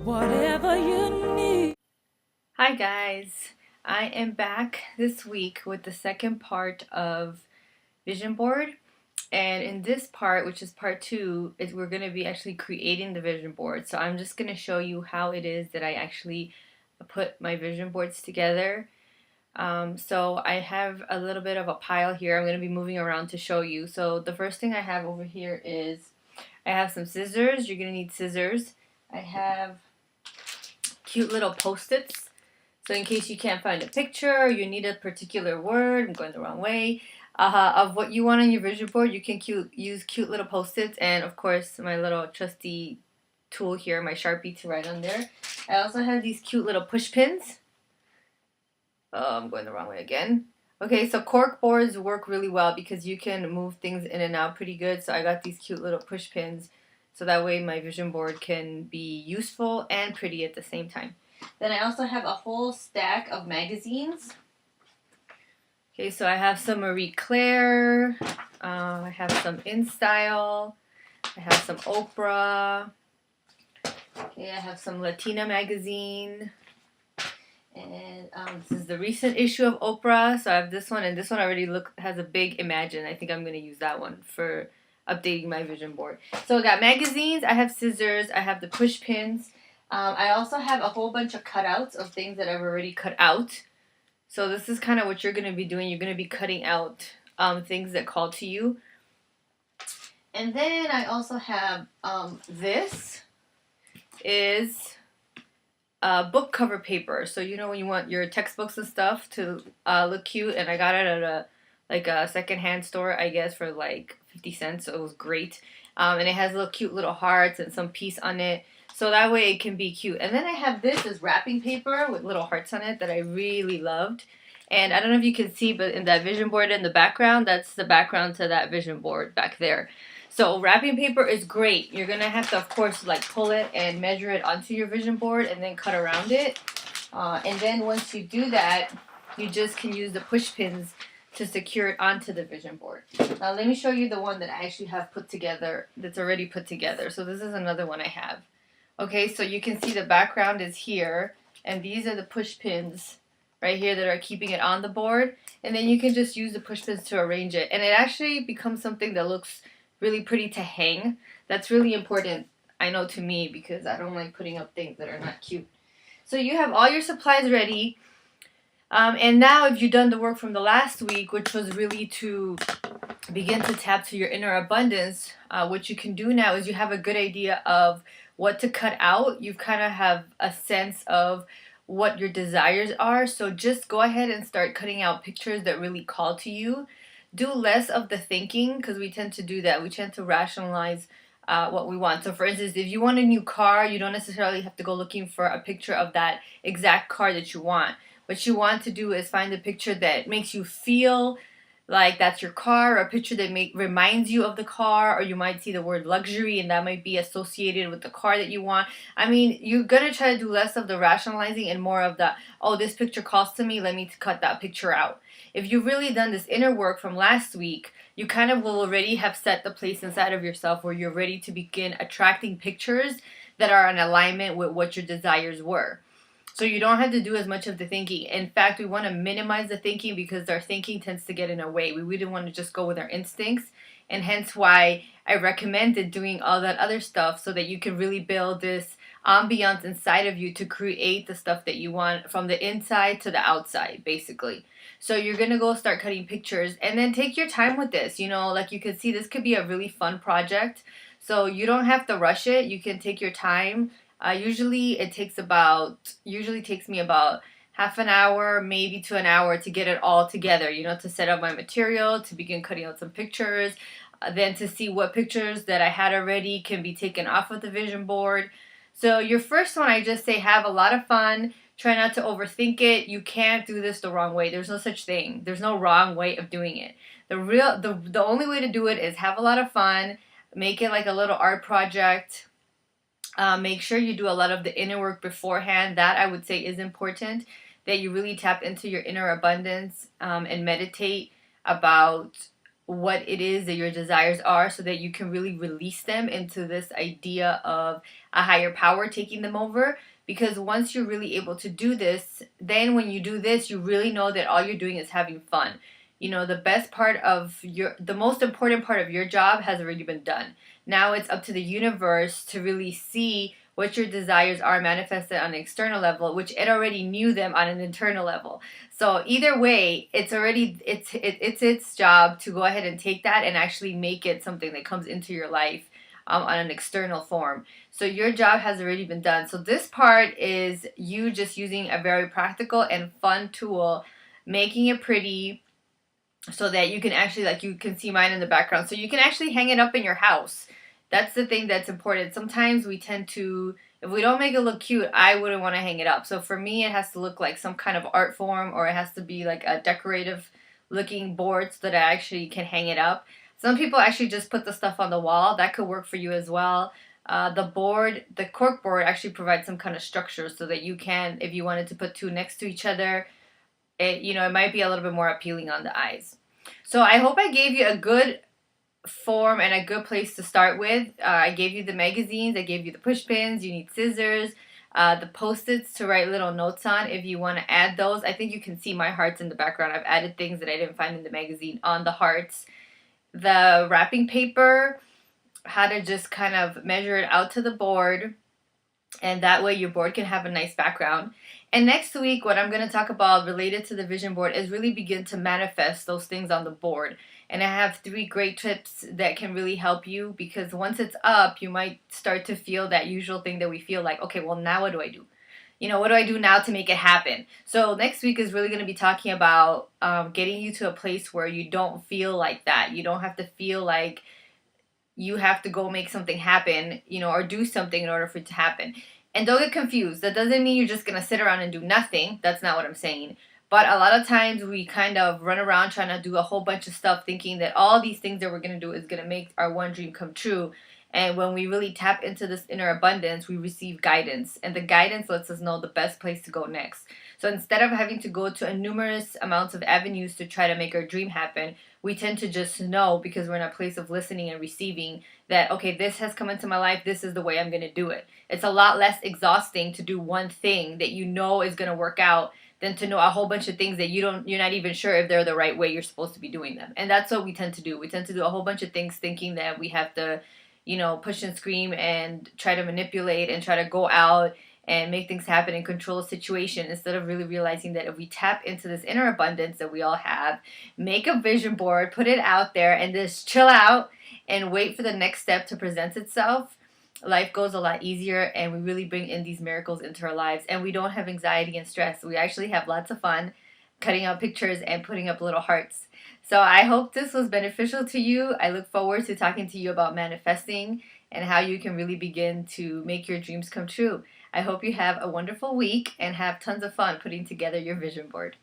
whatever you need. Hi guys, I am back this week with the second part of Vision Board. And in this part, which is part two, we're going to be actually creating the vision board. So I'm just going to show you how it is that I actually put my vision boards together. So I have a little bit of a pile here. I'm going to be moving around to show you. So the first thing I have over here is I have some scissors. You're going to need scissors. I have cute little post-its. So in case you can't find a picture or you need a particular word, I'm going the wrong way, of what you want on your vision board, you can use cute little post-its, and of course my little trusty tool here, my Sharpie, to write on there. I also have these cute little push pins. Oh, I'm going the wrong way again. Okay, so cork boards work really well because you can move things in and out pretty good. So I got these cute little push pins so that way my vision board can be useful and pretty at the same time. Then I also have a whole stack of magazines. Okay, so I have some Marie Claire, I have some InStyle, I have some Oprah, okay, I have some Latina magazine, and this is the recent issue of Oprah, so I have this one, and this one already has a big Imagine. I think I'm going to use that one for updating my vision board. So I got magazines, I have scissors, I have the push pins. I also have a whole bunch of cutouts of things that I've already cut out. So this is kind of what you're going to be doing. You're going to be cutting out things that call to you. And then I also have this is book cover paper. So you know when you want your textbooks and stuff to look cute, and I got it at a secondhand store, I guess, for like 50 cents. So it was great. And it has little cute little hearts and some piece on it. So that way it can be cute. And then I have this as wrapping paper with little hearts on it that I really loved. And I don't know if you can see, but in that vision board in the background, that's the background to that vision board back there. So wrapping paper is great. You're going to have to, of course, like pull it and measure it onto your vision board and then cut around it. And then once you do that, you just can use the push pins to secure it onto the vision board. Now let me show you the one that I actually have put together, that's already put together. So this is another one I have. Okay, so you can see the background is here, and these are the push pins right here that are keeping it on the board, and then you can just use the push pins to arrange it, and it actually becomes something that looks really pretty to hang. That's really important, I know, to me, because I don't like putting up things that are not cute. So you have all your supplies ready, and now if you've done the work from the last week, which was really to begin to tap to your inner abundance, what you can do now is you have a good idea of what to cut out. You kind of have a sense of what your desires are. So just go ahead and start cutting out pictures that really call to you. Do less of the thinking, because we tend to do that. We tend to rationalize what we want. So for instance, if you want a new car, you don't necessarily have to go looking for a picture of that exact car that you want. What you want to do is find a picture that makes you feel like that's your car, or a picture that reminds you of the car, or you might see the word luxury and that might be associated with the car that you want. I mean, you're gonna try to do less of the rationalizing and more of the, oh, this picture calls to me, let me cut that picture out. If you've really done this inner work from last week, you kind of will already have set the place inside of yourself where you're ready to begin attracting pictures that are in alignment with what your desires were. So you don't have to do as much of the thinking. In fact, we want to minimize the thinking because our thinking tends to get in our way. We really want to just go with our instincts, and hence why I recommended doing all that other stuff so that you can really build this ambiance inside of you to create the stuff that you want from the inside to the outside, basically. So you're going to go start cutting pictures, and then take your time with this. You know, like you can see, this could be a really fun project. So you don't have to rush it. You can take your time. Usually takes me about half an hour, maybe to an hour to get it all together, you know, to set up my material, to begin cutting out some pictures, then to see what pictures that I had already can be taken off of the vision board. So your first one, I just say have a lot of fun. Try not to overthink it. You can't do this the wrong way. There's no such thing. There's no wrong way of doing it. The only way to do it is have a lot of fun. Make it like a little art project. Make sure you do a lot of the inner work beforehand. That, I would say, is important, that you really tap into your inner abundance and meditate about what it is that your desires are so that you can really release them into this idea of a higher power taking them over. Because once you're really able to do this, then when you do this, you really know that all you're doing is having fun. You know, the most important part of your job has already been done. Now it's up to the universe to really see what your desires are manifested on an external level, which it already knew them on an internal level. So either way, it's its job to go ahead and take that and actually make it something that comes into your life on an external form. So your job has already been done. So this part is you just using a very practical and fun tool, making it pretty so that you can actually, like, you can see mine in the background, so you can actually hang it up in your house. That's the thing that's important. Sometimes we tend to, if we don't make it look cute, I wouldn't want to hang it up. So for me, it has to look like some kind of art form, or it has to be like a decorative looking board so that I actually can hang it up. Some people actually just put the stuff on the wall. That could work for you as well. The cork board actually provides some kind of structure so that you can, if you wanted to put two next to each other, it might be a little bit more appealing on the eyes. So I hope I gave you a good form and a good place to start with. I gave you the magazines, I gave you the push pins, you need scissors, the post-its to write little notes on if you want to add those. I think you can see my hearts in the background. I've added things that I didn't find in the magazine on the hearts. The wrapping paper, how to just kind of measure it out to the board, and that way your board can have a nice background. And next week, what I'm going to talk about related to the vision board is really begin to manifest those things on the board. And I have 3 great tips that can really help you, because once it's up, you might start to feel that usual thing that we feel like, okay, well, now what do I do? What do I do now to make it happen? So next week is really going to be talking about getting you to a place where you don't feel like that. You don't have to feel like you have to go make something happen, or do something in order for it to happen. And don't get confused. That doesn't mean you're just going to sit around and do nothing. That's not what I'm saying. But a lot of times we kind of run around trying to do a whole bunch of stuff, thinking that all these things that we're going to do is going to make our one dream come true. And when we really tap into this inner abundance, we receive guidance. And the guidance lets us know the best place to go next. So instead of having to go to a numerous amounts of avenues to try to make our dream happen, we tend to just know, because we're in a place of listening and receiving, that, okay, this has come into my life, this is the way I'm going to do it. It's a lot less exhausting to do one thing that you know is going to work out than to know a whole bunch of things that you're not even sure if they're the right way you're supposed to be doing them. And that's what we tend to do. We tend to do a whole bunch of things thinking that we have to, push and scream and try to manipulate and try to go out and make things happen and control a situation, instead of really realizing that if we tap into this inner abundance that we all have, make a vision board, put it out there, and just chill out and wait for the next step to present itself, life goes a lot easier, and we really bring in these miracles into our lives, and we don't have anxiety and stress. We actually have lots of fun cutting out pictures and putting up little hearts. So I hope this was beneficial to you. I look forward to talking to you about manifesting and how you can really begin to make your dreams come true. I hope you have a wonderful week and have tons of fun putting together your vision board.